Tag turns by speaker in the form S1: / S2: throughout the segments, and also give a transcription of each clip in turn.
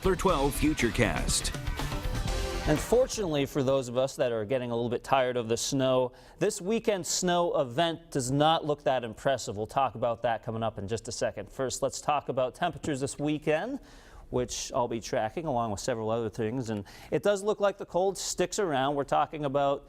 S1: Doppler 12 Futurecast.
S2: And fortunately for those of us that are getting a little bit tired of the snow, this weekend snow event does not look that impressive. We'll talk about that coming up in just a second. First, let's talk about temperatures this weekend, which I'll be tracking along with several other things. And it does look like the cold sticks around. We're talking about,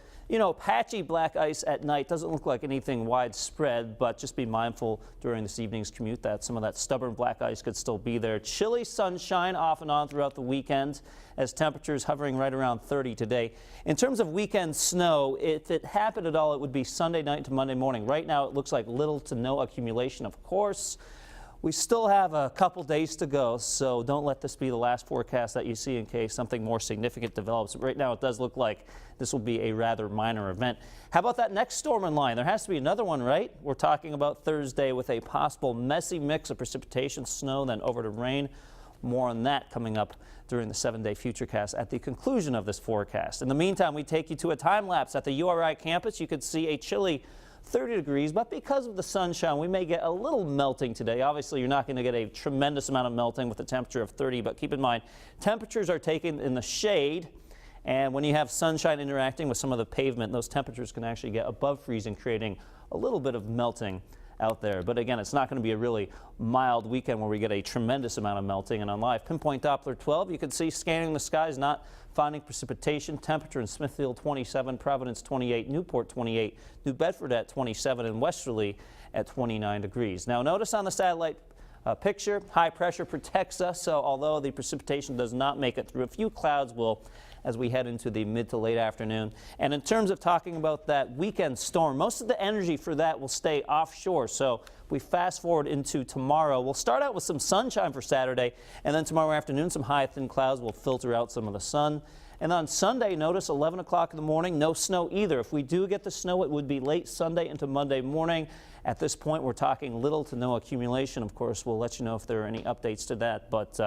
S2: patchy black ice at night. Doesn't look like anything widespread, but just be mindful during this evening's commute that some of that stubborn black ice could still be there. Chilly sunshine off and on throughout the weekend as temperatures hovering right around 30 today. In terms of weekend snow, if it happened at all, it would be Sunday night to Monday morning. Right now, it looks like little to no accumulation, of course. We still have a couple days to go, so don't let this be the last forecast that you see in case something more significant develops. Right now, it does look like this will be a rather minor event. How about that next storm in line? There has to be another one, right? We're talking about Thursday with a possible messy mix of precipitation, snow, then over to rain. More on that coming up during the 7-day Futurecast at the conclusion of this forecast. In the meantime, we take you to a time lapse at the URI campus. You could see a chilly 30 degrees, but because of the sunshine, we may get a little melting today. Obviously, you're not going to get a tremendous amount of melting with a temperature of 30, but keep in mind, temperatures are taken in the shade, and when you have sunshine interacting with some of the pavement, those temperatures can actually get above freezing, creating a little bit of melting out there. But again, it's not going to be a really mild weekend where we get a tremendous amount of melting. And on live Pinpoint Doppler 12, you can see scanning the skies, not finding precipitation. Temperature in Smithfield 27, Providence 28, Newport 28, New Bedford at 27, and Westerly at 29 degrees. Now notice on the satellite picture, high pressure protects us, so although the precipitation does not make it through, a few clouds will as we head into the mid to late afternoon. And in terms of talking about that weekend storm, most of the energy for that will stay offshore. So we fast forward into tomorrow. We'll start out with some sunshine for Saturday, and then tomorrow afternoon some high thin clouds will filter out some of the sun. And on Sunday, notice 11 o'clock in the morning, no snow either. If we do get the snow, it would be late Sunday into Monday morning. At this point, we're talking little to no accumulation. Of course, we'll let you know if there are any updates to that, but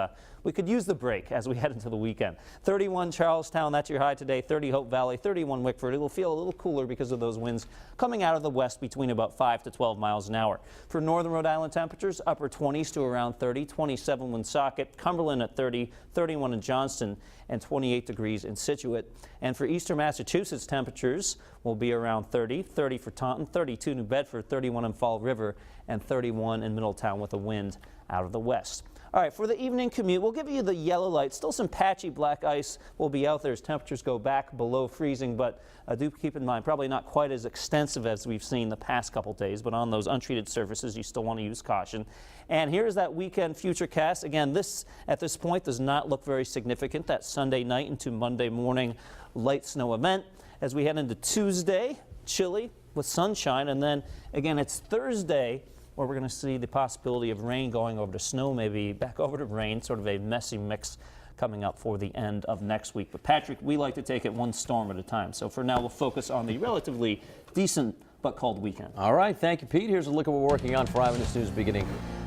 S2: we could use the break as we head into the weekend. 31 Charlestown, that's your high today. 30 Hope Valley, 31 Wickford. It will feel a little cooler because of those winds coming out of the west between about 5 to 12 miles an hour. For northern Rhode Island temperatures, upper 20s to around 30, 27 Woonsocket, Cumberland at 30, 31 in Johnston, and 28 degrees in Scituate. And for eastern Massachusetts, temperatures will be around 30, 30 for Taunton, 32 New Bedford, 31 in Fall River, and 31 in Middletown with a wind out of the west. All right, for the evening commute, we'll give you the yellow light. Still some patchy black ice will be out there as temperatures go back below freezing, but do keep in mind, probably not quite as extensive as we've seen the past couple days, but on those untreated surfaces, you still want to use caution. And here's that weekend Futurecast. Again, this at this point does not look very significant. That Sunday night into Monday morning light snow event. As we head into Tuesday, chilly with sunshine, and then again, it's Thursday where we're going to see the possibility of rain going over to snow, maybe back over to rain, sort of a messy mix coming up for the end of next week. But Patrick, we like to take it one storm at a time. So for now, we'll focus on the relatively decent but cold weekend.
S3: All right, thank you, Pete. Here's a look at what we're working on for Eyewitness News beginning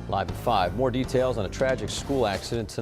S3: live at 5. More details on a tragic school accident tonight.